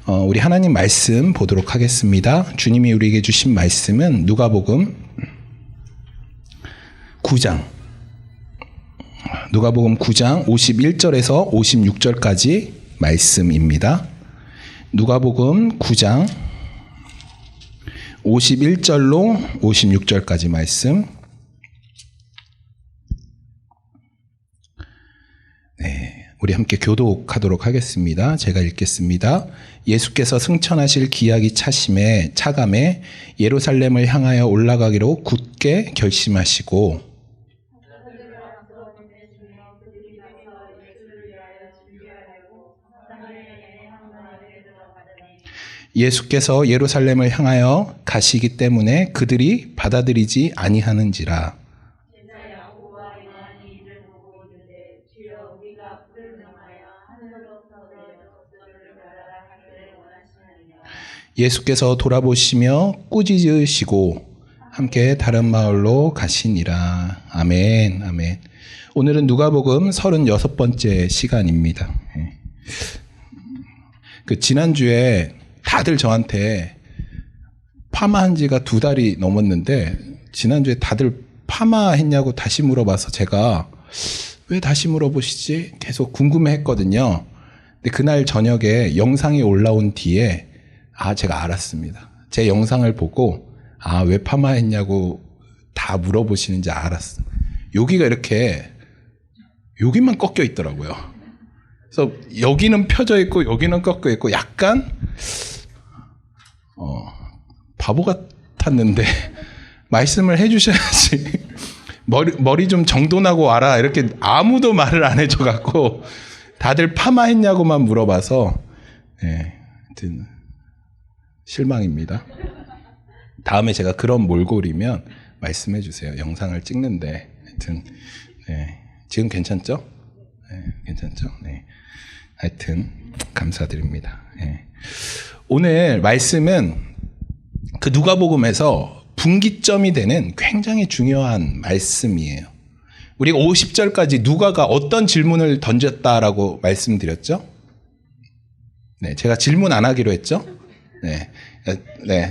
우리 하나님 말씀 보도록 하겠습니다. 주님이 우리에게 주신 말씀은 누가복음 9장 51절에서 56절까지 말씀입니다. 누가복음 9장 51절로 56절까지 말씀. 우리 함께 교독하도록 하겠습니다. 제가 읽겠습니다. 예수께서 승천하실 기약이 차감에 예루살렘을 향하여 올라가기로 굳게 결심하시고 예수께서 예루살렘을 향하여 가시기 때문에 그들이 받아들이지 아니하는지라. 예수께서 돌아보시며 꾸짖으시고 함께 다른 마을로 가시니라. 아멘, 아멘. 오늘은 누가복음 36번째 시간입니다. 지난주에 다들 저한테 파마한 지가 2달이 넘었는데 지난주에 다들 파마했냐고 다시 물어봐서 제가 왜 다시 물어보시지? 계속 궁금해했거든요. 근데 그날 저녁에 영상이 올라온 뒤에 제가 알았습니다. 제 영상을 보고 왜 파마했냐고 다 물어보시는지 알았어. 여기가 이렇게 여기만 꺾여 있더라고요. 그래서 여기는 펴져 있고 여기는 꺾여 있고 약간 바보 같았는데 말씀을 해주셔야지. 머리 좀 정돈하고 와라 이렇게 아무도 말을 안 해줘갖고 다들 파마했냐고만 물어봐서 하여튼 실망입니다. 다음에 제가 그런 몰골이면 말씀해 주세요. 영상을 찍는데 하여튼 지금 괜찮죠? 괜찮죠? 하여튼 감사드립니다. 오늘 말씀은 그 누가복음에서 분기점이 되는 굉장히 중요한 말씀이에요. 우리가 50절까지 누가가 어떤 질문을 던졌다라고 말씀드렸죠? 제가 질문 안 하기로 했죠?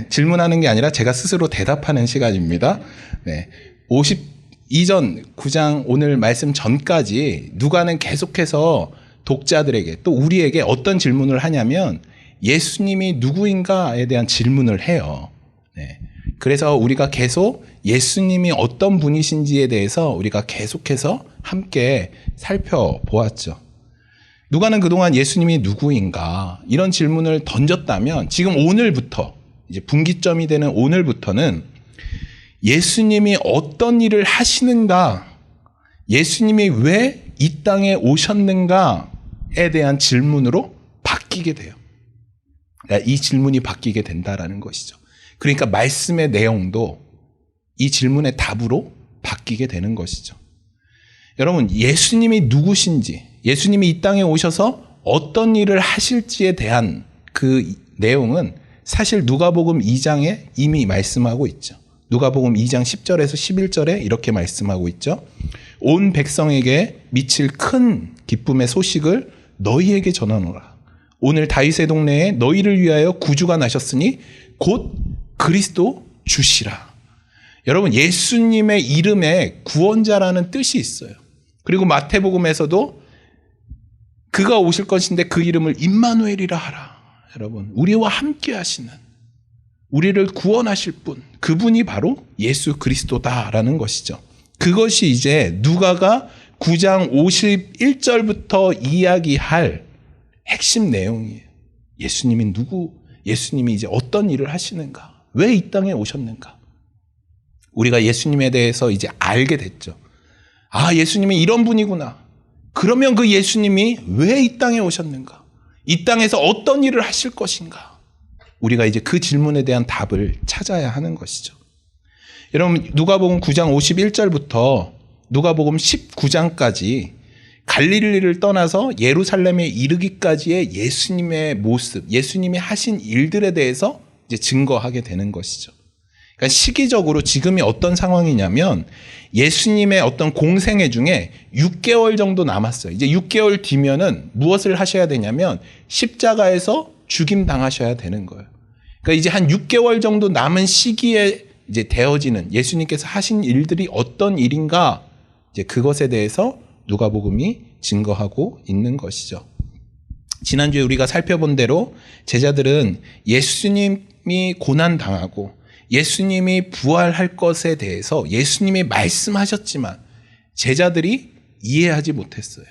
질문하는 게 아니라 제가 스스로 대답하는 시간입니다. 52전 9장 오늘 말씀 전까지 누가는 계속해서 독자들에게 또 우리에게 어떤 질문을 하냐면 예수님이 누구인가에 대한 질문을 해요. 그래서 우리가 계속 예수님이 어떤 분이신지에 대해서 우리가 계속해서 함께 살펴보았죠. 누가는 그동안 예수님이 누구인가 이런 질문을 던졌다면 지금 오늘부터 이제 분기점이 되는 오늘부터는 예수님이 어떤 일을 하시는가, 예수님이 왜 이 땅에 오셨는가에 대한 질문으로 바뀌게 돼요. 이 질문이 바뀌게 된다라는 것이죠. 그러니까 말씀의 내용도 이 질문의 답으로 바뀌게 되는 것이죠. 여러분, 예수님이 누구신지, 예수님이 이 땅에 오셔서 어떤 일을 하실지에 대한 그 내용은 사실 누가복음 2장에 이미 말씀하고 있죠. 누가복음 2장 10절에서 11절에 이렇게 말씀하고 있죠. 온 백성에게 미칠 큰 기쁨의 소식을 너희에게 전하노라. 오늘 다윗의 동네에 너희를 위하여 구주가 나셨으니 곧 그리스도 주시라. 여러분, 예수님의 이름에 구원자라는 뜻이 있어요. 그리고 마태복음에서도 그가 오실 것인데 그 이름을 임마누엘이라 하라. 여러분, 우리와 함께 하시는, 우리를 구원하실 분, 그분이 바로 예수 그리스도다라는 것이죠. 그것이 이제 누가가 9장 51절부터 이야기할 핵심 내용이에요. 예수님이 누구, 예수님이 이제 어떤 일을 하시는가, 왜 이 땅에 오셨는가. 우리가 예수님에 대해서 이제 알게 됐죠. 예수님이 이런 분이구나. 그러면 그 예수님이 왜 이 땅에 오셨는가? 이 땅에서 어떤 일을 하실 것인가? 우리가 이제 그 질문에 대한 답을 찾아야 하는 것이죠. 여러분, 누가복음 9장 51절부터 누가복음 19장까지 갈릴리를 떠나서 예루살렘에 이르기까지의 예수님의 모습, 예수님이 하신 일들에 대해서 이제 증거하게 되는 것이죠. 그러니까 시기적으로 지금이 어떤 상황이냐면 예수님의 어떤 공생애 중에 6개월 정도 남았어요. 이제 6개월 뒤면은 무엇을 하셔야 되냐면 십자가에서 죽임 당하셔야 되는 거예요. 그러니까 이제 한 6개월 정도 남은 시기에 이제 되어지는 예수님께서 하신 일들이 어떤 일인가, 이제 그것에 대해서 누가복음이 증거하고 있는 것이죠. 지난주에 우리가 살펴본 대로 제자들은 예수님이 고난당하고 예수님이 부활할 것에 대해서 예수님이 말씀하셨지만 제자들이 이해하지 못했어요.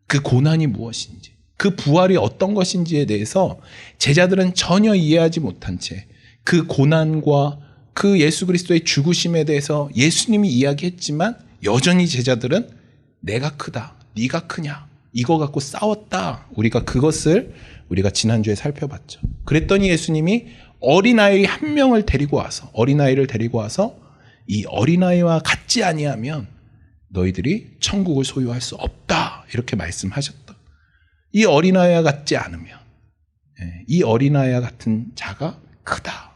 그 고난이 무엇인지, 그 부활이 어떤 것인지에 대해서 제자들은 전혀 이해하지 못한 채 그 고난과 그 예수 그리스도의 죽으심에 대해서 예수님이 이야기했지만 여전히 제자들은 내가 크다, 네가 크냐, 이거 갖고 싸웠다. 그것을 우리가 지난주에 살펴봤죠. 그랬더니 예수님이 어린아이 한 명을 데리고 와서, 어린아이를 데리고 와서 이 어린아이와 같지 아니하면 너희들이 천국을 소유할 수 없다. 이렇게 말씀하셨다. 이 어린아이와 같지 않으면, 이 어린아이와 같은 자가 크다.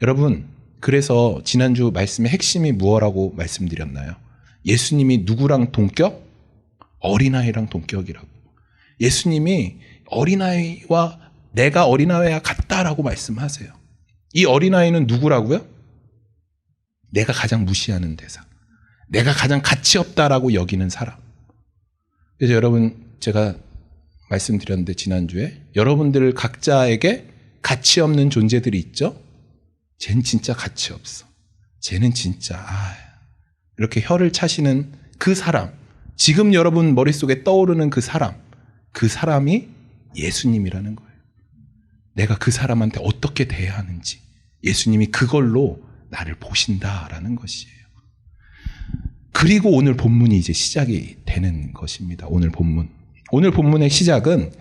여러분, 그래서 지난주 말씀의 핵심이 무엇이라고 말씀드렸나요? 예수님이 누구랑 동격? 어린아이랑 동격이라고. 예수님이 어린아이와 내가 어린아이와 같다라고 말씀하세요. 이 어린아이는 누구라고요? 내가 가장 무시하는 대상. 내가 가장 가치 없다라고 여기는 사람. 그래서 여러분, 제가 말씀드렸는데 지난주에 여러분들 각자에게 가치 없는 존재들이 있죠? 쟤는 진짜 가치 없어. 쟤는 진짜 이렇게 혀를 차시는 그 사람, 지금 여러분 머릿속에 떠오르는 그 사람이 예수님이라는 거예요. 내가 그 사람한테 어떻게 대해야 하는지 예수님이 그걸로 나를 보신다라는 것이에요. 그리고 오늘 본문이 이제 시작이 되는 것입니다. 오늘 본문의 시작은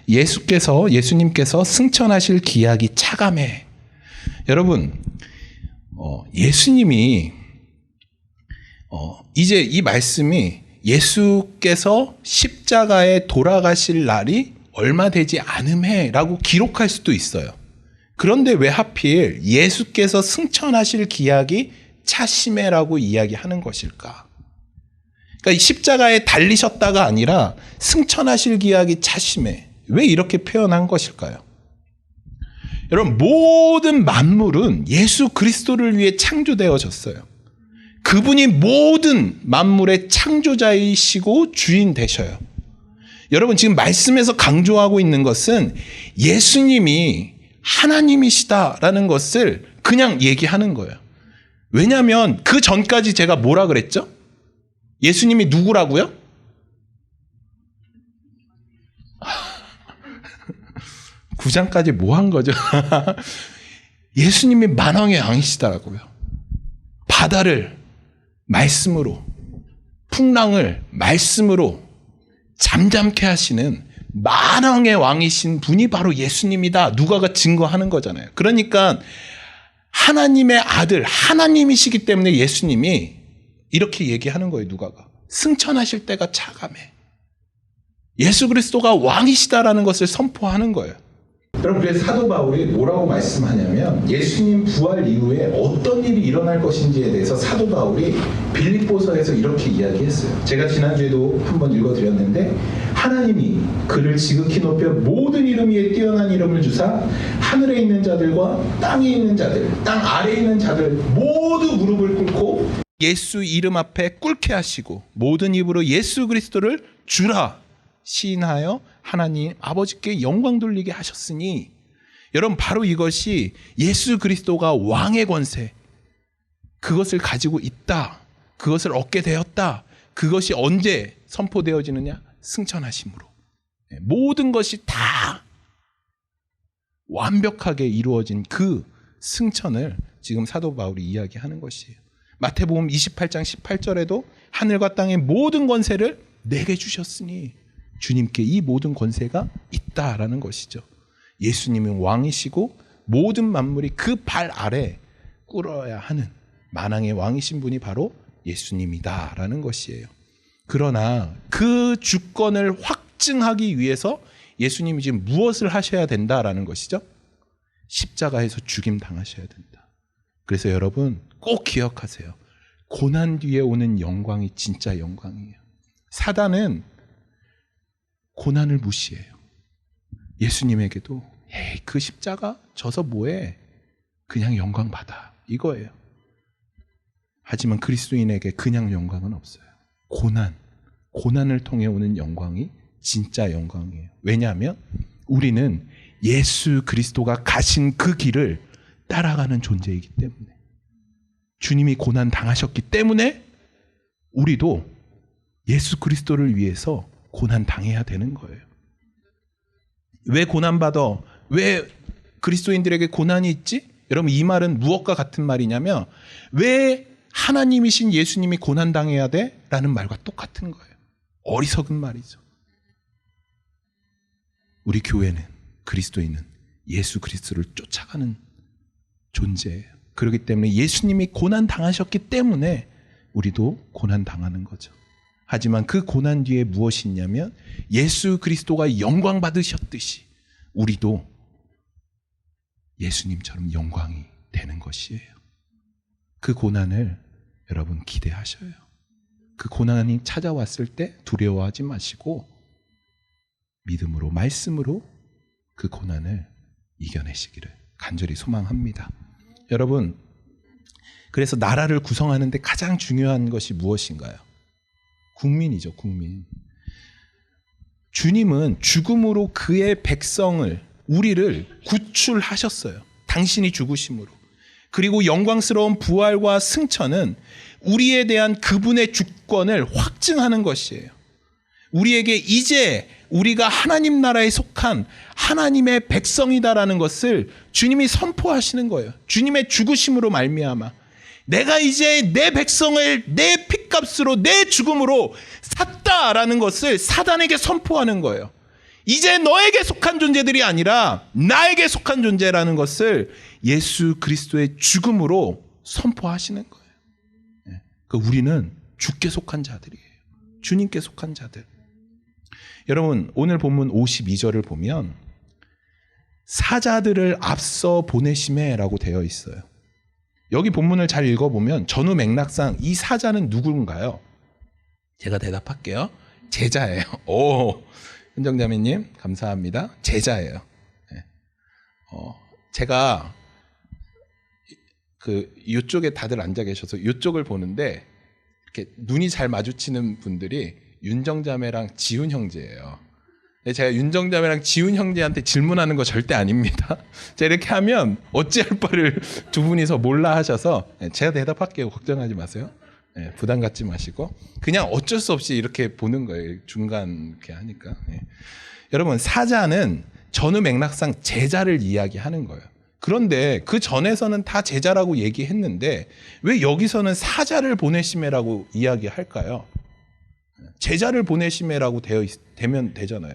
예수님께서 승천하실 기약이 차감해. 여러분, 예수님이 이제 이 말씀이 예수께서 십자가에 돌아가실 날이 얼마 되지 않음해라고 기록할 수도 있어요. 그런데 왜 하필 예수께서 승천하실 기약이 차심해라고 이야기하는 것일까? 그러니까 십자가에 달리셨다가 아니라 승천하실 기약이 차심해. 왜 이렇게 표현한 것일까요? 여러분, 모든 만물은 예수 그리스도를 위해 창조되어졌어요. 그분이 모든 만물의 창조자이시고 주인 되셔요. 여러분, 지금 말씀에서 강조하고 있는 것은 예수님이 하나님이시다라는 것을 그냥 얘기하는 거예요. 왜냐하면 그 전까지 제가 뭐라 그랬죠? 예수님이 누구라고요? 구장까지 뭐 한 거죠? 예수님이 만왕의 왕이시다라고요. 바다를 말씀으로, 풍랑을 말씀으로 잠잠케 하시는 만왕의 왕이신 분이 바로 예수님이다. 누가가 증거하는 거잖아요. 그러니까 하나님의 아들, 하나님이시기 때문에 예수님이 이렇게 얘기하는 거예요. 누가가. 승천하실 때가 차감해. 예수 그리스도가 왕이시다라는 것을 선포하는 거예요. 여러분, 그래서 사도 바울이 뭐라고 말씀하냐면 예수님 부활 이후에 어떤 일이 일어날 것인지에 대해서 사도 바울이 빌립보서에서 이렇게 이야기했어요. 제가 지난주에도 한번 읽어드렸는데 하나님이 그를 지극히 높여 모든 이름 위에 뛰어난 이름을 주사 하늘에 있는 자들과 땅에 있는 자들, 땅 아래에 있는 자들 모두 무릎을 꿇고 예수 이름 앞에 꿇게 하시고 모든 입으로 예수 그리스도를 주라 시인하여 하나님 아버지께 영광 돌리게 하셨으니, 여러분, 바로 이것이 예수 그리스도가 왕의 권세, 그것을 가지고 있다, 그것을 얻게 되었다. 그것이 언제 선포되어지느냐? 승천하심으로. 모든 것이 다 완벽하게 이루어진 그 승천을 지금 사도 바울이 이야기하는 것이에요. 마태복음 28장 18절에도 하늘과 땅의 모든 권세를 내게 주셨으니 주님께 이 모든 권세가 있다라는 것이죠. 예수님은 왕이시고 모든 만물이 그 발 아래 꿇어야 하는 만왕의 왕이신 분이 바로 예수님이다라는 것이에요. 그러나 그 주권을 확증하기 위해서 예수님이 지금 무엇을 하셔야 된다라는 것이죠? 십자가에서 죽임 당하셔야 된다. 그래서 여러분 꼭 기억하세요. 고난 뒤에 오는 영광이 진짜 영광이에요. 사단은 고난을 무시해요. 예수님에게도 에이, 그 십자가 져서 뭐해? 그냥 영광 받아. 이거예요. 하지만 그리스도인에게 그냥 영광은 없어요. 고난을 통해 오는 영광이 진짜 영광이에요. 왜냐하면 우리는 예수 그리스도가 가신 그 길을 따라가는 존재이기 때문에, 주님이 고난 당하셨기 때문에 우리도 예수 그리스도를 위해서 고난 당해야 되는 거예요. 왜 고난받아? 왜 그리스도인들에게 고난이 있지? 여러분, 이 말은 무엇과 같은 말이냐면, 왜 하나님이신 예수님이 고난 당해야 돼? 라는 말과 똑같은 거예요. 어리석은 말이죠. 우리 교회는, 그리스도인은 예수 그리스도를 쫓아가는 존재예요. 그렇기 때문에 예수님이 고난 당하셨기 때문에 우리도 고난 당하는 거죠. 하지만 그 고난 뒤에 무엇이 있냐면, 예수 그리스도가 영광 받으셨듯이 우리도 예수님처럼 영광이 되는 것이에요. 그 고난을 여러분 기대하셔요. 그 고난이 찾아왔을 때 두려워하지 마시고 믿음으로, 말씀으로 그 고난을 이겨내시기를 간절히 소망합니다. 여러분, 그래서 나라를 구성하는데 가장 중요한 것이 무엇인가요? 국민이죠, 국민. 주님은 죽음으로 그의 백성을, 우리를 구출하셨어요. 당신이 죽으심으로. 그리고 영광스러운 부활과 승천은 우리에 대한 그분의 주권을 확증하는 것이에요. 우리에게 이제 우리가 하나님 나라에 속한 하나님의 백성이다라는 것을 주님이 선포하시는 거예요. 주님의 죽으심으로 말미암아 내가 이제 내 백성을 내 핏값으로, 내 죽음으로 샀다라는 것을 사단에게 선포하는 거예요. 이제 너에게 속한 존재들이 아니라 나에게 속한 존재라는 것을 예수 그리스도의 죽음으로 선포하시는 거예요. 우리는 주께 속한 자들이에요. 주님께 속한 자들. 여러분, 오늘 본문 52절을 보면 사자들을 앞서 보내심에라고 되어 있어요. 여기 본문을 잘 읽어보면 전후 맥락상 이 사자는 누군가요? 제가 대답할게요. 제자예요. 오, 현정자매님 감사합니다. 제자예요. 네. 제가 이쪽에 다들 앉아 계셔서 이쪽을 보는데 이렇게 눈이 잘 마주치는 분들이 윤정자매랑 지훈 형제예요. 제가 윤정자매랑 지훈 형제한테 질문하는 거 절대 아닙니다. 제가 이렇게 하면 어찌할 바를 두 분이서 몰라 하셔서 제가 대답할게요. 걱정하지 마세요. 부담 갖지 마시고 그냥 어쩔 수 없이 이렇게 보는 거예요. 중간 이렇게 하니까. 여러분, 사자는 전후 맥락상 제자를 이야기하는 거예요. 그런데 그 전에서는 다 제자라고 얘기했는데 왜 여기서는 사자를 보내심에라고 이야기할까요? 제자를 보내심에라고 되면 되잖아요.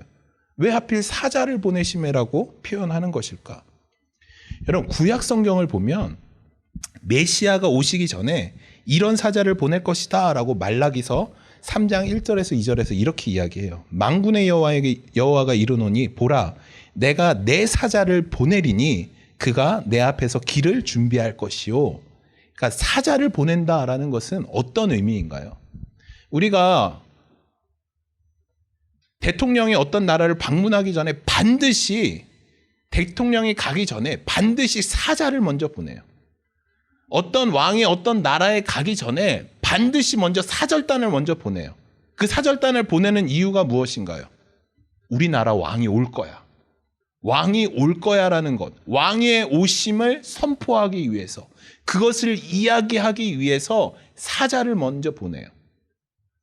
왜 하필 사자를 보내심에라고 표현하는 것일까? 여러분, 구약 성경을 보면 메시아가 오시기 전에 이런 사자를 보낼 것이다 라고 말라기서 3장 1절에서 2절에서 이렇게 이야기해요. 만군의 여호와가 이르노니 보라, 내가 내 사자를 보내리니 그가 내 앞에서 길을 준비할 것이요. 그러니까 사자를 보낸다라는 것은 어떤 의미인가요? 우리가 대통령이 어떤 나라를 방문하기 전에 대통령이 가기 전에 반드시 사자를 먼저 보내요. 어떤 왕이 어떤 나라에 가기 전에 반드시 먼저 사절단을 먼저 보내요. 그 사절단을 보내는 이유가 무엇인가요? 우리나라 왕이 올 거야. 왕이 올 거야라는 것, 왕의 오심을 선포하기 위해서, 그것을 이야기하기 위해서 사자를 먼저 보내요.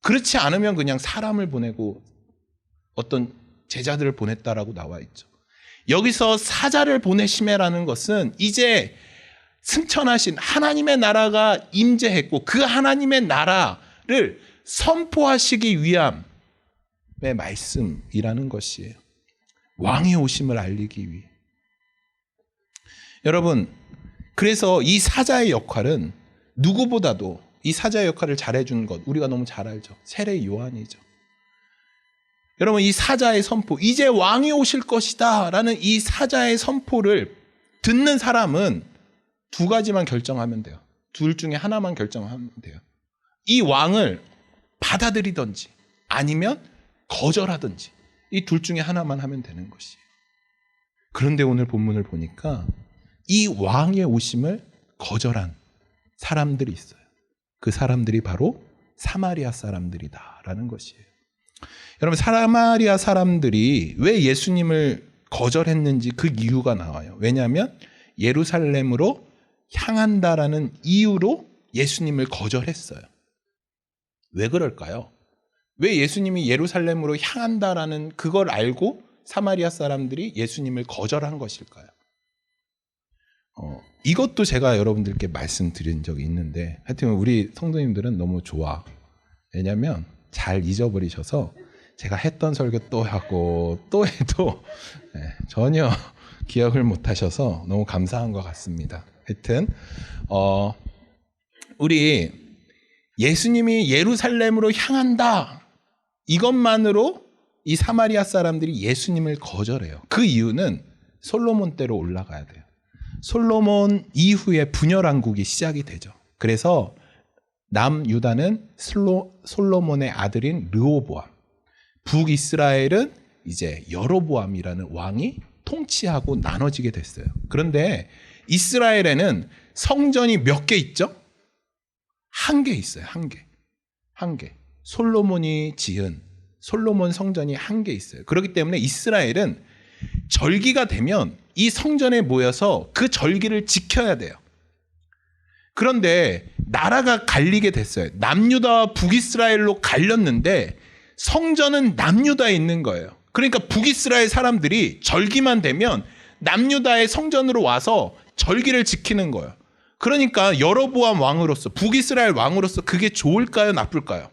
그렇지 않으면 그냥 사람을 보내고 어떤 제자들을 보냈다라고 나와 있죠. 여기서 사자를 보내심에라는 것은 이제 승천하신 하나님의 나라가 임재했고 그 하나님의 나라를 선포하시기 위함의 말씀이라는 것이에요. 왕의 오심을 알리기 위해. 여러분, 그래서 이 사자의 역할은 누구보다도 이 사자의 역할을 잘해준 것 우리가 너무 잘 알죠. 세례 요한이죠. 여러분, 이 사자의 선포, 이제 왕이 오실 것이다 라는 이 사자의 선포를 듣는 사람은 두 가지만 결정하면 돼요. 둘 중에 하나만 결정하면 돼요. 이 왕을 받아들이든지 아니면 거절하든지 이 둘 중에 하나만 하면 되는 것이에요. 그런데 오늘 본문을 보니까 이 왕의 오심을 거절한 사람들이 있어요. 그 사람들이 바로 사마리아 사람들이다라는 것이에요. 여러분, 사마리아 사람들이 왜 예수님을 거절했는지 그 이유가 나와요. 왜냐하면 예루살렘으로 향한다라는 이유로 예수님을 거절했어요. 왜 그럴까요? 왜 예수님이 예루살렘으로 향한다라는 그걸 알고 사마리아 사람들이 예수님을 거절한 것일까요? 이것도 제가 여러분들께 말씀드린 적이 있는데, 하여튼 우리 성도님들은 너무 좋아. 왜냐하면 잘 잊어버리셔서 제가 했던 설교 또 하고 또 해도 전혀 기억을 못 하셔서 너무 감사한 것 같습니다. 하여튼 우리 예수님이 예루살렘으로 향한다, 이것만으로 이 사마리아 사람들이 예수님을 거절해요. 그 이유는 솔로몬 때로 올라가야 돼요. 솔로몬 이후에 분열왕국이 시작이 되죠. 그래서 남유다는 솔로몬의 아들인 르호보암, 북이스라엘은 이제 여로보암이라는 왕이 통치하고 나눠지게 됐어요. 그런데 이스라엘에는 성전이 몇 개 있죠? 한 개 있어요. 한 개. 솔로몬이 지은 솔로몬 성전이 한 개 있어요. 그렇기 때문에 이스라엘은 절기가 되면 이 성전에 모여서 그 절기를 지켜야 돼요. 그런데 나라가 갈리게 됐어요. 남유다와 북이스라엘로 갈렸는데 성전은 남유다에 있는 거예요. 그러니까 북이스라엘 사람들이 절기만 되면 남유다의 성전으로 와서 절기를 지키는 거예요. 그러니까 여로보암 왕으로서, 북이스라엘 왕으로서 그게 좋을까요, 나쁠까요?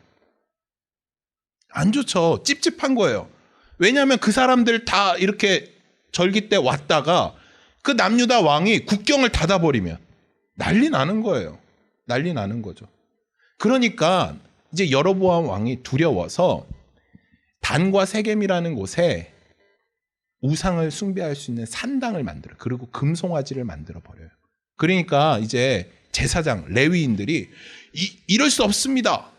안 좋죠. 찝찝한 거예요. 왜냐하면 그 사람들 다 이렇게 절기 때 왔다가 그 남유다 왕이 국경을 닫아버리면 난리 나는 거예요. 난리 나는 거죠. 그러니까 이제 여로보암 왕이 두려워서 단과 세겜이라는 곳에 우상을 숭배할 수 있는 산당을 만들어요. 그리고 금송아지를 만들어 버려요. 그러니까 이제 제사장, 레위인들이 이럴 수 없습니다.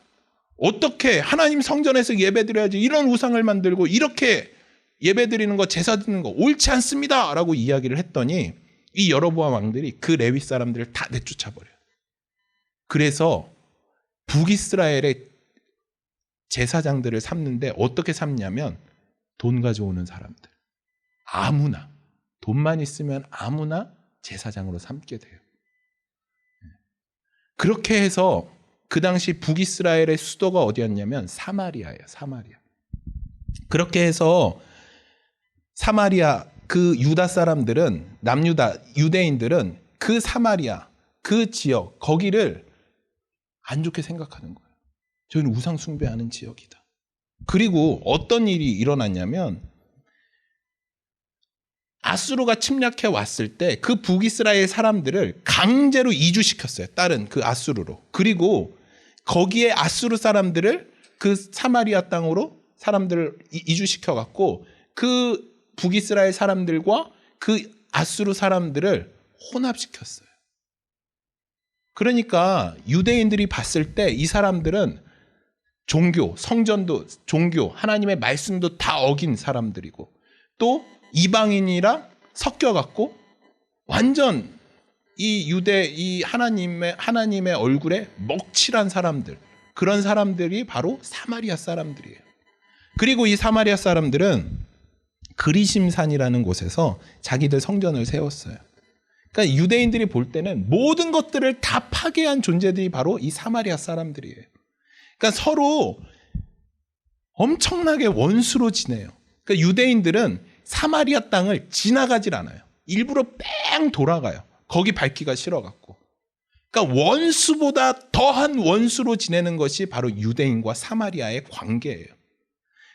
어떻게 하나님 성전에서 예배드려야지 이런 우상을 만들고 이렇게 예배드리는 거, 제사 드리는 거 옳지 않습니다 라고 이야기를 했더니 이 여로보암 왕들이 그 레위 사람들을 다 내쫓아 버려요. 그래서 북이스라엘의 제사장들을 삼는데 어떻게 삼냐면 돈 가져오는 사람들, 아무나, 돈만 있으면 아무나 제사장으로 삼게 돼요. 그렇게 해서 그 당시 북이스라엘의 수도가 어디였냐면 사마리아예요. 사마리아. 그렇게 해서 사마리아, 그 유다 사람들은, 남유다 유대인들은 그 사마리아, 그 지역, 거기를 안 좋게 생각하는 거예요. 저희는 우상 숭배하는 지역이다. 그리고 어떤 일이 일어났냐면 아수르가 침략해 왔을 때 그 북이스라엘 사람들을 강제로 이주시켰어요. 다른 그 아수르로. 그리고 거기에 아수르 사람들을 그 사마리아 땅으로 사람들을 이주시켜 갖고 그 북이스라엘 사람들과 그 아수르 사람들을 혼합시켰어요. 그러니까 유대인들이 봤을 때 이 사람들은 종교, 성전도 종교, 하나님의 말씀도 다 어긴 사람들이고 또 이방인이랑 섞여갖고 완전 이 하나님의 얼굴에 먹칠한 사람들, 그런 사람들이 바로 사마리아 사람들이에요. 그리고 이 사마리아 사람들은 그리심산이라는 곳에서 자기들 성전을 세웠어요. 그러니까 유대인들이 볼 때는 모든 것들을 다 파괴한 존재들이 바로 이 사마리아 사람들이에요. 그러니까 서로 엄청나게 원수로 지내요. 그러니까 유대인들은 사마리아 땅을 지나가질 않아요. 일부러 뺑 돌아가요. 거기 밟기가 싫어갖고. 그러니까 원수보다 더한 원수로 지내는 것이 바로 유대인과 사마리아의 관계예요.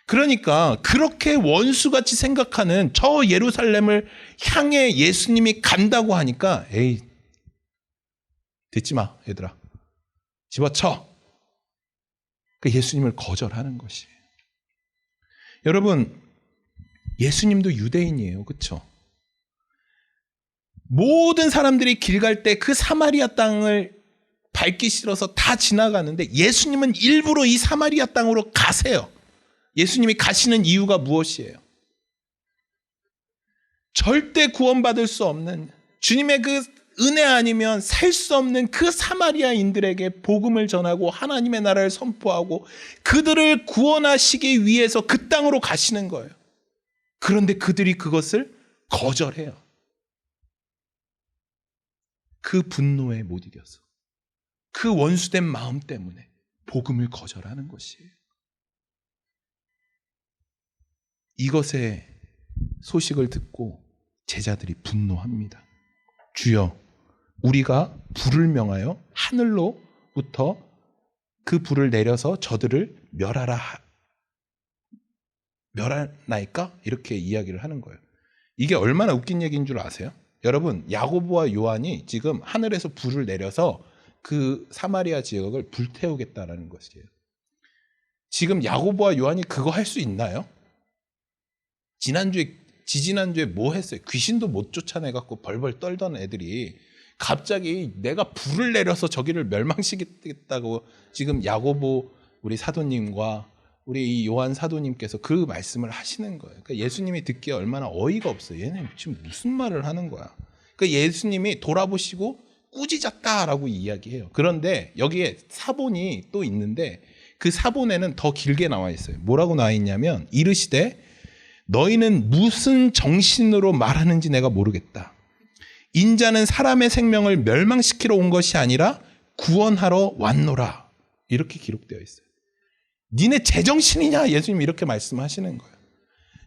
그러니까 그렇게 원수같이 생각하는 저 예루살렘을 향해 예수님이 간다고 하니까 에이, 듣지 마 얘들아, 집어쳐. 그 예수님을 거절하는 것이에요. 여러분, 예수님도 유대인이에요. 그렇죠? 모든 사람들이 길 갈 때 그 사마리아 땅을 밟기 싫어서 다 지나가는데 예수님은 일부러 이 사마리아 땅으로 가세요. 예수님이 가시는 이유가 무엇이에요? 절대 구원받을 수 없는 주님의 그 은혜 아니면 살 수 없는 그 사마리아인들에게 복음을 전하고 하나님의 나라를 선포하고 그들을 구원하시기 위해서 그 땅으로 가시는 거예요. 그런데 그들이 그것을 거절해요. 그 분노에 못 이겨서. 그 원수된 마음 때문에 복음을 거절하는 것이에요. 이것의 소식을 듣고 제자들이 분노합니다. 주여, 우리가 불을 명하여 하늘로부터 그 불을 내려서 저들을 멸하나이까? 이렇게 이야기를 하는 거예요. 이게 얼마나 웃긴 얘기인 줄 아세요? 여러분, 야고보와 요한이 지금 하늘에서 불을 내려서 그 사마리아 지역을 불태우겠다라는 것이에요. 지금 야고보와 요한이 그거 할 수 있나요? 지지난주에 뭐 했어요? 귀신도 못 쫓아내갖고 벌벌 떨던 애들이 갑자기 내가 불을 내려서 저기를 멸망시키겠다고 지금 야고보 우리 사도님과 우리 이 요한 사도님께서 그 말씀을 하시는 거예요. 그러니까 예수님이 듣기에 얼마나 어이가 없어요. 얘네 지금 무슨 말을 하는 거야. 그러니까 예수님이 돌아보시고 꾸짖었다라고 이야기해요. 그런데 여기에 사본이 또 있는데 그 사본에는 더 길게 나와 있어요. 뭐라고 나와 있냐면 이르시되 너희는 무슨 정신으로 말하는지 내가 모르겠다. 인자는 사람의 생명을 멸망시키러 온 것이 아니라 구원하러 왔노라. 이렇게 기록되어 있어요. 니네 제정신이냐? 예수님이 이렇게 말씀하시는 거예요.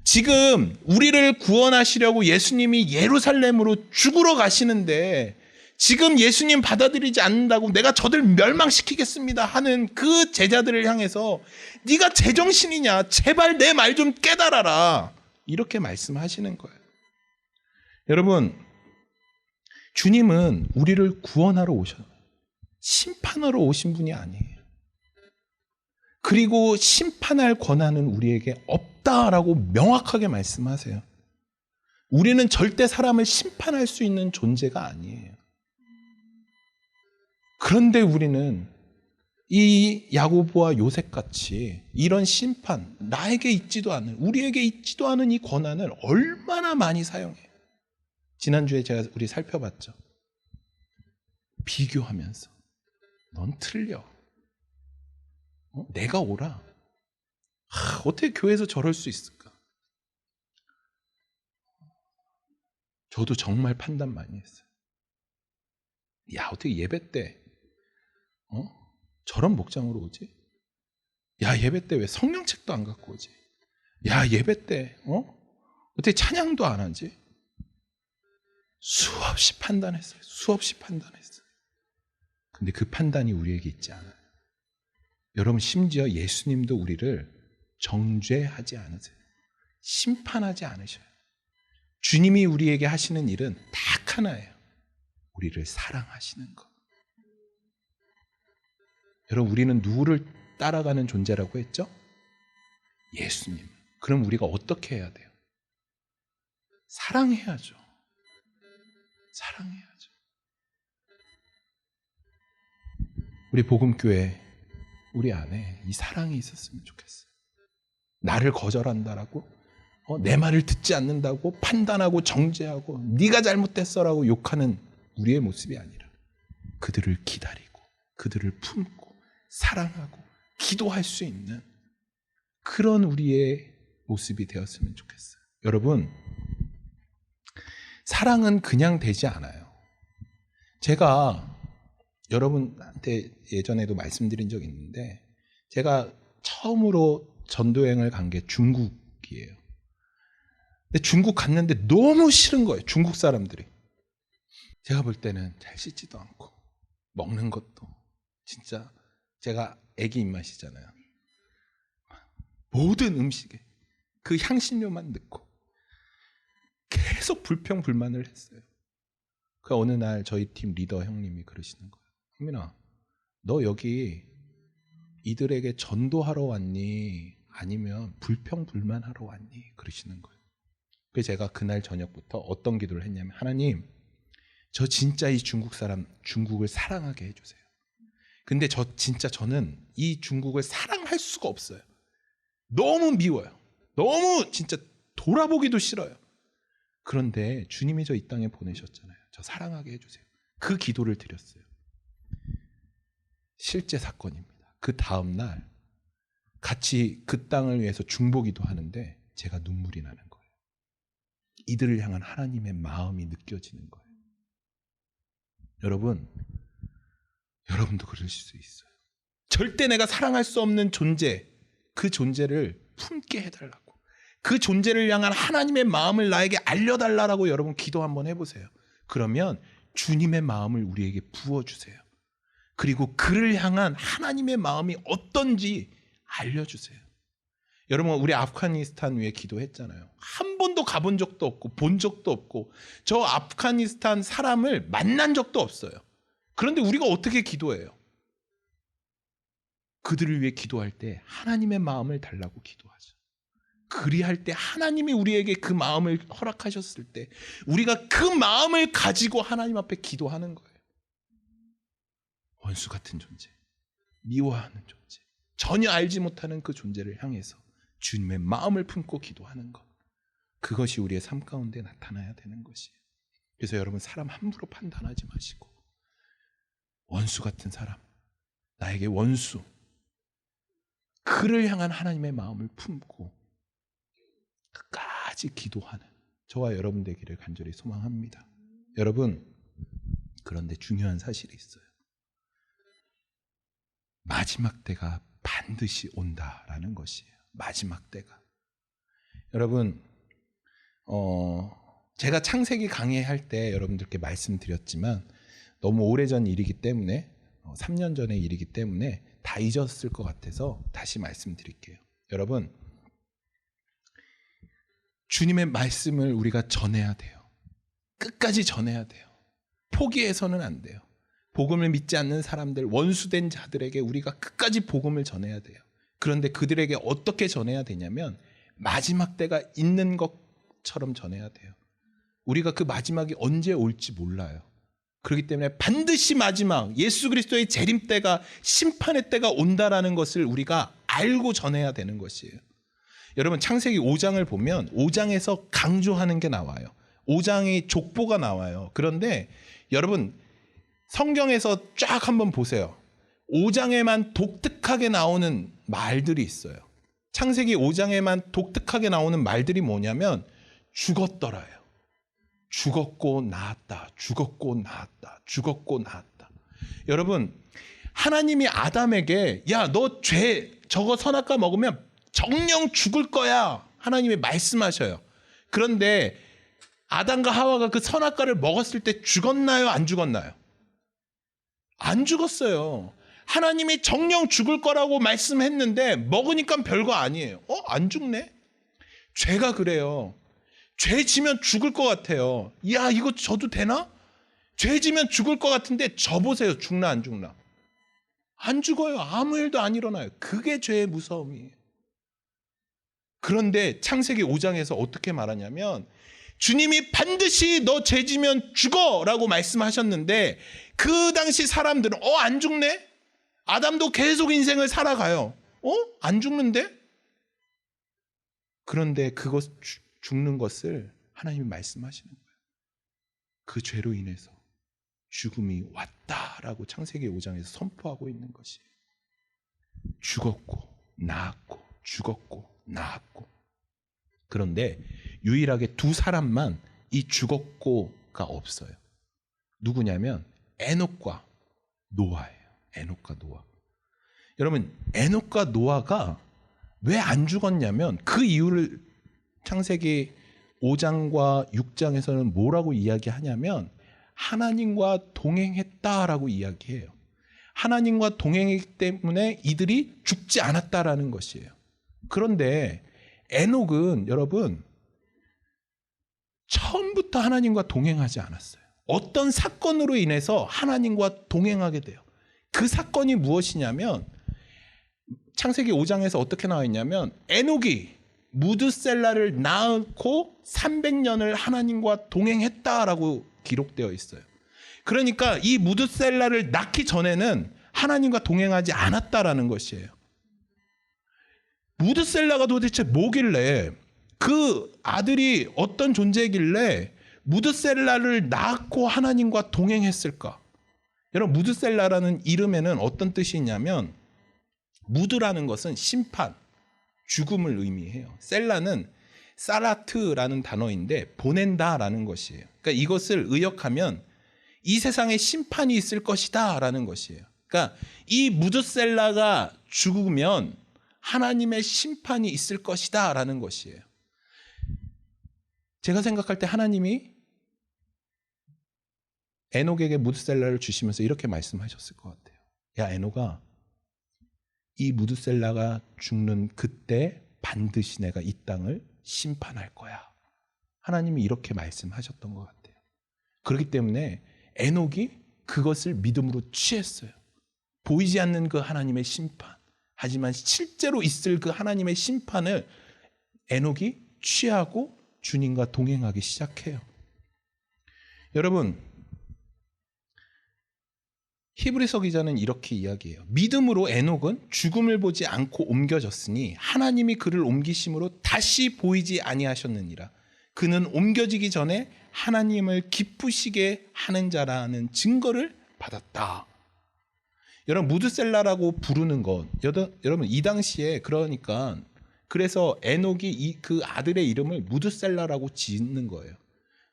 지금 우리를 구원하시려고 예수님이 예루살렘으로 죽으러 가시는데 지금 예수님 받아들이지 않는다고 내가 저들 멸망시키겠습니다 하는 그 제자들을 향해서 네가 제정신이냐? 제발 내 말 좀 깨달아라. 이렇게 말씀하시는 거예요. 여러분, 주님은 우리를 구원하러 오셔요. 심판하러 오신 분이 아니에요. 그리고 심판할 권한은 우리에게 없다라고 명확하게 말씀하세요. 우리는 절대 사람을 심판할 수 있는 존재가 아니에요. 그런데 우리는 이 야고보와 요셉같이 이런 심판, 나에게 있지도 않은, 우리에게 있지도 않은 이 권한을 얼마나 많이 사용해요. 지난주에 우리 살펴봤죠. 비교하면서 넌 틀려. 내가 옳아. 어떻게 교회에서 저럴 수 있을까? 저도 정말 판단 많이 했어요. 야, 어떻게 예배 때 저런 목장으로 오지? 야, 예배 때 왜 성경책도 안 갖고 오지? 야, 예배 때 어떻게 찬양도 안 하지? 수없이 판단했어요. 수없이 판단했어요. 근데 그 판단이 우리에게 있지 않아요. 여러분, 심지어 예수님도 우리를 정죄하지 않으세요. 심판하지 않으셔요. 주님이 우리에게 하시는 일은 딱 하나예요. 우리를 사랑하시는 것. 여러분, 우리는 누구를 따라가는 존재라고 했죠? 예수님. 그럼 우리가 어떻게 해야 돼요? 사랑해야죠. 사랑해야죠. 우리 복음교회, 우리 안에 이 사랑이 있었으면 좋겠어요. 나를 거절한다라고, 내 말을 듣지 않는다고 판단하고 정죄하고 네가 잘못됐어라고 욕하는 우리의 모습이 아니라 그들을 기다리고 그들을 품고 사랑하고 기도할 수 있는 그런 우리의 모습이 되었으면 좋겠어요. 여러분, 사랑은 그냥 되지 않아요. 제가 여러분한테 예전에도 말씀드린 적이 있는데 제가 처음으로 전도여행을 간 게 중국이에요. 근데 중국 갔는데 너무 싫은 거예요. 중국 사람들이. 제가 볼 때는 잘 씻지도 않고 먹는 것도 진짜 제가 애기 입맛이잖아요. 모든 음식에 그 향신료만 넣고 계속 불평불만을 했어요. 그 어느 날 저희 팀 리더 형님이 그러시는 거예요. 형민아, 너 여기 이들에게 전도하러 왔니? 아니면 불평불만하러 왔니? 그러시는 거예요. 그래서 제가 그날 저녁부터 어떤 기도를 했냐면, 하나님, 저 진짜 이 중국 사람, 중국을 사랑하게 해주세요. 근데 저는 이 중국을 사랑할 수가 없어요. 너무 미워요. 너무 진짜 돌아보기도 싫어요. 그런데 주님이 저 이 땅에 보내셨잖아요. 저 사랑하게 해주세요. 그 기도를 드렸어요. 실제 사건입니다. 그 다음날 같이 그 땅을 위해서 중보기도 하는데 제가 눈물이 나는 거예요. 이들을 향한 하나님의 마음이 느껴지는 거예요. 여러분도 그러실 수 있어요. 절대 내가 사랑할 수 없는 존재, 그 존재를 품게 해달라고, 그 존재를 향한 하나님의 마음을 나에게 알려달라고 여러분 기도 한번 해보세요. 그러면 주님의 마음을 우리에게 부어주세요. 그리고 그를 향한 하나님의 마음이 어떤지 알려주세요. 여러분, 우리 아프가니스탄 위에 기도했잖아요. 한 번도 가본 적도 없고 본 적도 없고 저 아프가니스탄 사람을 만난 적도 없어요. 그런데 우리가 어떻게 기도해요? 그들을 위해 기도할 때 하나님의 마음을 달라고 기도하죠. 그리할 때 하나님이 우리에게 그 마음을 허락하셨을 때 우리가 그 마음을 가지고 하나님 앞에 기도하는 거예요. 원수 같은 존재, 미워하는 존재, 전혀 알지 못하는 그 존재를 향해서 주님의 마음을 품고 기도하는 것, 그것이 우리의 삶 가운데 나타나야 되는 것이에요. 그래서 여러분, 사람 함부로 판단하지 마시고 원수 같은 사람, 나에게 원수, 그를 향한 하나님의 마음을 품고 끝까지 기도하는 저와 여러분 되기를 간절히 소망합니다. 여러분, 그런데 중요한 사실이 있어요. 마지막 때가 반드시 온다라는 것이에요. 마지막 때가. 여러분, 제가 창세기 강의할 때 여러분들께 말씀드렸지만 너무 오래전 일이기 때문에 3년 전의 일이기 때문에 다 잊었을 것 같아서 다시 말씀드릴게요. 여러분, 주님의 말씀을 우리가 전해야 돼요. 끝까지 전해야 돼요. 포기해서는 안 돼요. 복음을 믿지 않는 사람들, 원수된 자들에게 우리가 끝까지 복음을 전해야 돼요. 그런데 그들에게 어떻게 전해야 되냐면 마지막 때가 있는 것처럼 전해야 돼요. 우리가 그 마지막이 언제 올지 몰라요. 그렇기 때문에 반드시 마지막 예수 그리스도의 재림 때가, 심판의 때가 온다라는 것을 우리가 알고 전해야 되는 것이에요. 여러분, 창세기 5장을 보면 5장에서 강조하는 게 나와요. 5장의 족보가 나와요. 그런데 여러분, 성경에서 쫙 한번 보세요. 5장에만 독특하게 나오는 말들이 있어요. 창세기 5장에만 독특하게 나오는 말들이 뭐냐면 죽었더라예요. 죽었고 나았다. 죽었고 나았다. 죽었고 나았다. 여러분, 하나님이 아담에게 야, 너 저거 선악과 먹으면 정령 죽을 거야. 하나님이 말씀하셔요. 그런데 아담과 하와가 그 선악과를 먹었을 때 죽었나요? 안 죽었나요? 안 죽었어요. 하나님이 정령 죽을 거라고 말씀했는데 먹으니까 별거 아니에요. 안 죽네? 죄가 그래요. 죄 지면 죽을 것 같아요. 야, 이거 져도 되나? 죄 지면 죽을 것 같은데 져보세요. 죽나 안 죽나? 안 죽어요. 아무 일도 안 일어나요. 그게 죄의 무서움이에요. 그런데 창세기 5장에서 어떻게 말하냐면 주님이 반드시 너 죄 지면 죽어 라고 말씀하셨는데 그 당시 사람들은 안 죽네? 아담도 계속 인생을 살아가요. 안 죽는데? 그런데 죽는 것을 하나님이 말씀하시는 거예요. 그 죄로 인해서 죽음이 왔다라고 창세기 5장에서 선포하고 있는 것이에요. 죽었고 나았고 죽었고 나았고. 그런데 유일하게 두 사람만 이 죽었고가 없어요. 누구냐면 에녹과 노아예요. 에녹과 노아. 여러분, 에녹과 노아가 왜 안 죽었냐면 그 이유를 창세기 5장과 6장에서는 뭐라고 이야기하냐면 하나님과 동행했다라고 이야기해요. 하나님과 동행했기 때문에 이들이 죽지 않았다라는 것이에요. 그런데 에녹은 여러분 처음부터 하나님과 동행하지 않았어요. 어떤 사건으로 인해서 하나님과 동행하게 돼요. 그 사건이 무엇이냐면 창세기 5장에서 어떻게 나와 있냐면 에녹이 무드셀라를 낳고 300년을 하나님과 동행했다라고 기록되어 있어요. 그러니까 이 무드셀라를 낳기 전에는 하나님과 동행하지 않았다라는 것이에요. 무드셀라가 도대체 뭐길래 그 아들이 어떤 존재이길래 무드셀라를 낳고 하나님과 동행했을까? 여러분, 무드셀라라는 이름에는 어떤 뜻이 있냐면, 무드라는 것은 심판, 죽음을 의미해요. 셀라는 사라트라는 단어인데 보낸다라는 것이에요. 그러니까 이것을 의역하면 이 세상에 심판이 있을 것이다라는 것이에요. 그러니까 이 무드셀라가 죽으면 하나님의 심판이 있을 것이다라는 것이에요. 제가 생각할 때 하나님이 에녹에게 무드셀라를 주시면서 이렇게 말씀하셨을 것 같아요. 야, 에녹아, 이 무드셀라가 죽는 그때 반드시 내가 이 땅을 심판할 거야. 하나님이 이렇게 말씀하셨던 것 같아요. 그렇기 때문에 에녹이 그것을 믿음으로 취했어요. 보이지 않는 그 하나님의 심판, 하지만 실제로 있을 그 하나님의 심판을 에녹이 취하고 주님과 동행하기 시작해요. 여러분, 히브리서 기자는 이렇게 이야기해요. 믿음으로 에녹은 죽음을 보지 않고 옮겨졌으니 하나님이 그를 옮기심으로 다시 보이지 아니하셨느니라. 그는 옮겨지기 전에 하나님을 기쁘시게 하는 자라는 증거를 받았다. 여러분, 무드셀라라고 부르는 것, 여러분 이 당시에 그러니까 그래서 에녹이 그 아들의 이름을 무드셀라라고 짓는 거예요.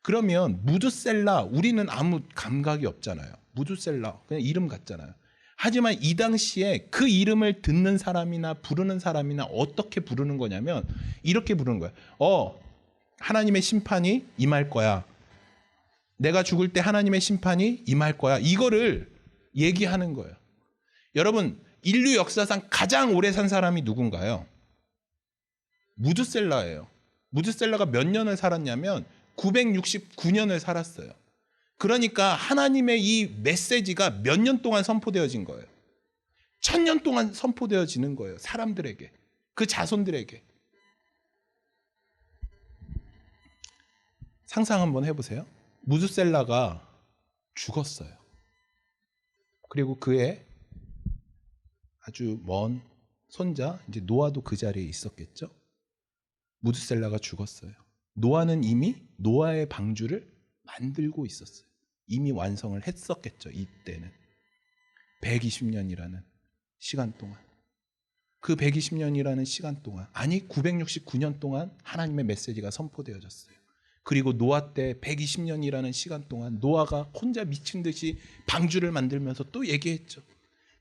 그러면 무드셀라, 우리는 아무 감각이 없잖아요. 무드셀라 그냥 이름 같잖아요. 하지만 이 당시에 그 이름을 듣는 사람이나 부르는 사람이나 어떻게 부르는 거냐면 이렇게 부르는 거예요. 하나님의 심판이 임할 거야. 내가 죽을 때 하나님의 심판이 임할 거야. 이거를 얘기하는 거예요. 여러분, 인류 역사상 가장 오래 산 사람이 누군가요? 무드셀라예요. 무드셀라가 몇 년을 살았냐면 969년을 살았어요. 그러니까 하나님의 이 메시지가 몇 년 동안 선포되어진 거예요. 1000년 동안 선포되어지는 거예요. 사람들에게, 그 자손들에게. 상상 한번 해보세요. 무드셀라가 죽었어요. 그리고 그의 아주 먼 손자 이제 노아도 그 자리에 있었겠죠. 무드셀라가 죽었어요. 노아는 이미 노아의 방주를 만들고 있었어요. 이미 완성을 했었겠죠. 이때는 120년이라는 시간 동안, 그 120년이라는 시간 동안, 아니 969년 동안 하나님의 메시지가 선포되어졌어요. 그리고 노아 때 120년이라는 시간 동안 노아가 혼자 미친 듯이 방주를 만들면서 또 얘기했죠.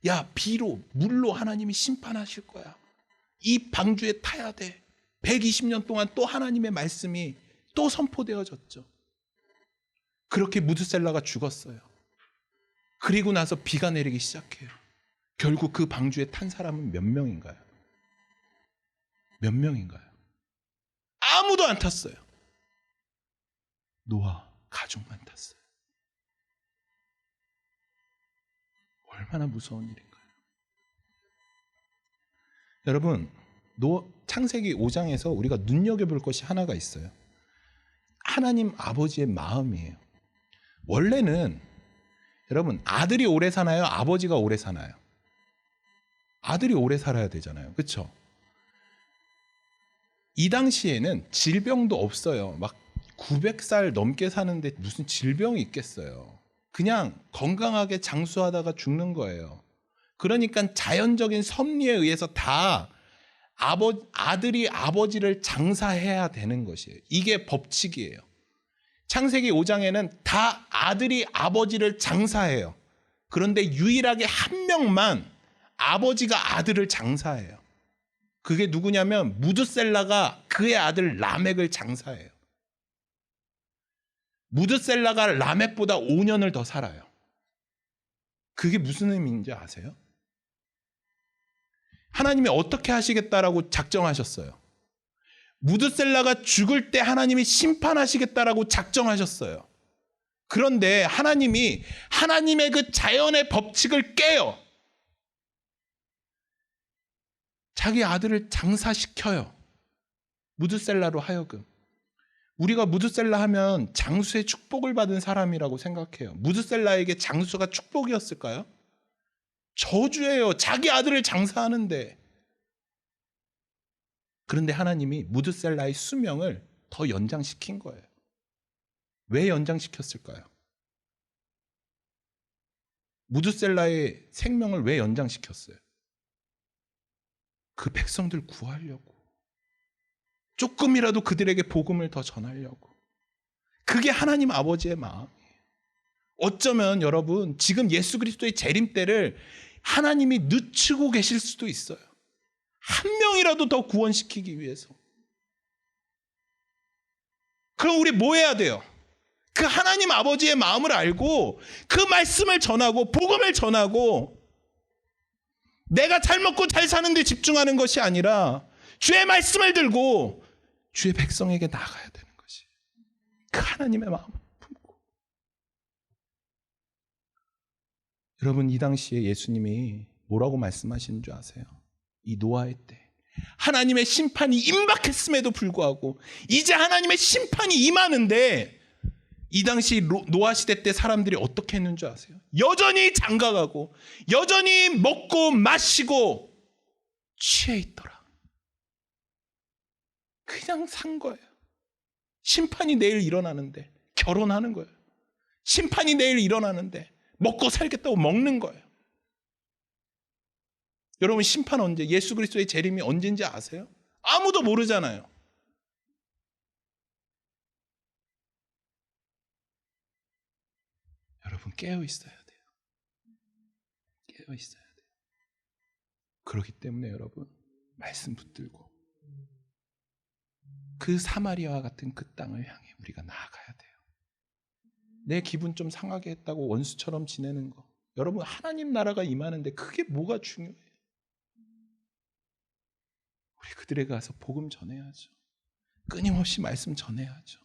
야, 비로, 물로 하나님이 심판하실 거야. 이 방주에 타야 돼. 120년 동안 또 하나님의 말씀이 또 선포되어졌죠. 그렇게 무드셀라가 죽었어요. 그리고 나서 비가 내리기 시작해요. 결국 그 방주에 탄 사람은 몇 명인가요? 몇 명인가요? 아무도 안 탔어요. 노아 가족만 탔어요. 얼마나 무서운 일인가요? 여러분, 창세기 5장에서 우리가 눈여겨볼 것이 하나가 있어요. 하나님 아버지의 마음이에요. 원래는 여러분, 아들이 오래 사나요? 아버지가 오래 사나요? 아들이 오래 살아야 되잖아요. 그렇죠? 이 당시에는 질병도 없어요. 막 900살 넘게 사는데 무슨 질병이 있겠어요. 그냥 건강하게 장수하다가 죽는 거예요. 그러니까 자연적인 섭리에 의해서 다 아들이 아버지를 장사해야 되는 것이에요. 이게 법칙이에요. 창세기 5장에는 다 아들이 아버지를 장사해요. 그런데 유일하게 한 명만 아버지가 아들을 장사해요. 그게 누구냐면 무드셀라가 그의 아들 라멕을 장사해요. 무드셀라가 라멕보다 5년을 더 살아요. 그게 무슨 의미인지 아세요? 하나님이 어떻게 하시겠다라고 작정하셨어요? 무드셀라가 죽을 때 하나님이 심판하시겠다라고 작정하셨어요. 그런데 하나님이 하나님의 그 자연의 법칙을 깨요. 자기 아들을 장사시켜요. 무드셀라로 하여금. 우리가 무드셀라 하면 장수의 축복을 받은 사람이라고 생각해요. 무드셀라에게 장수가 축복이었을까요? 저주예요. 자기 아들을 장사하는데. 그런데 하나님이 무드셀라의 수명을 더 연장시킨 거예요. 왜 연장시켰을까요? 무드셀라의 생명을 왜 연장시켰어요? 그 백성들 구하려고. 조금이라도 그들에게 복음을 더 전하려고. 그게 하나님 아버지의 마음이에요. 어쩌면 여러분 지금 예수 그리스도의 재림 때를 하나님이 늦추고 계실 수도 있어요. 한 명이라도 더 구원시키기 위해서. 그럼 우리 뭐 해야 돼요? 그 하나님 아버지의 마음을 알고 그 말씀을 전하고 복음을 전하고 내가 잘 먹고 잘 사는 데 집중하는 것이 아니라 주의 말씀을 들고 주의 백성에게 나가야 되는 것이 그 하나님의 마음을 품고. 여러분 이 당시에 예수님이 뭐라고 말씀하시는 줄 아세요? 이 노아의 때 하나님의 심판이 임박했음에도 불구하고 이제 하나님의 심판이 임하는데 이 당시 노아 시대 때 사람들이 어떻게 했는 줄 아세요? 여전히 장가가고 여전히 먹고 마시고 취해 있더라. 그냥 산 거예요. 심판이 내일 일어나는데 결혼하는 거예요. 심판이 내일 일어나는데 먹고 살겠다고 먹는 거예요. 여러분 심판 언제? 예수 그리스도의 재림이 언제인지 아세요? 아무도 모르잖아요. 여러분 깨어 있어야 돼요. 깨어 있어야 돼요. 그렇기 때문에 여러분 말씀 붙들고 그 사마리아와 같은 그 땅을 향해 우리가 나아가야 돼요. 내 기분 좀 상하게 했다고 원수처럼 지내는 거. 여러분 하나님 나라가 임하는데 그게 뭐가 중요해요? 우리 그들에게 가서 복음 전해야죠. 끊임없이 말씀 전해야죠.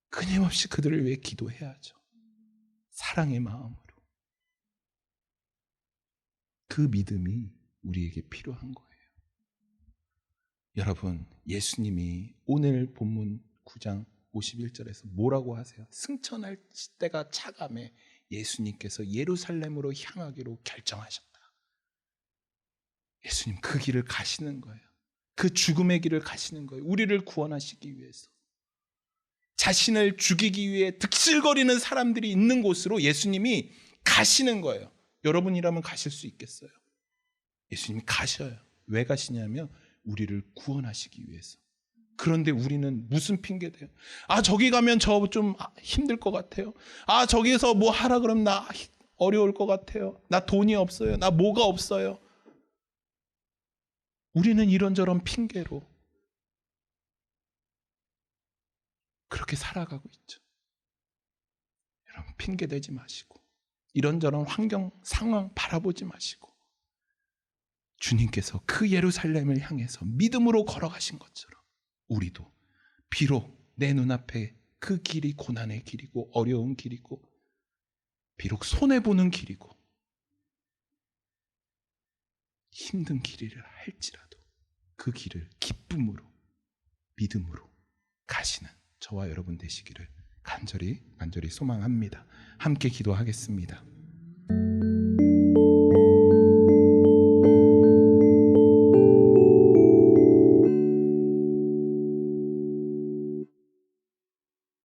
끊임없이 그들을 위해 기도해야죠. 사랑의 마음으로. 그 믿음이 우리에게 필요한 거예요. 여러분, 예수님이 오늘 본문 9장 51절에서 뭐라고 하세요? 승천할 때가 차감해 예수님께서 예루살렘으로 향하기로 결정하셨다. 예수님 그 길을 가시는 거예요. 그 죽음의 길을 가시는 거예요. 우리를 구원하시기 위해서. 자신을 죽이기 위해 득실거리는 사람들이 있는 곳으로 예수님이 가시는 거예요. 여러분이라면 가실 수 있겠어요? 예수님이 가셔요. 왜 가시냐면 우리를 구원하시기 위해서. 그런데 우리는 무슨 핑계 대요? 아, 저기 가면 저 좀 힘들 것 같아요. 아, 저기서 뭐 하라 그러면 나 어려울 것 같아요. 나 돈이 없어요. 나 뭐가 없어요. 우리는 이런저런 핑계로 그렇게 살아가고 있죠. 여러분 핑계 대지 마시고 이런저런 환경, 상황 바라보지 마시고 주님께서 그 예루살렘을 향해서 믿음으로 걸어가신 것처럼 우리도 비록 내 눈앞에 그 길이 고난의 길이고 어려운 길이고 비록 손해보는 길이고 힘든 길이라 할지라도 그 길을 기쁨으로 믿음으로 가시는 저와 여러분 되시기를 간절히 소망합니다. 함께 기도하겠습니다.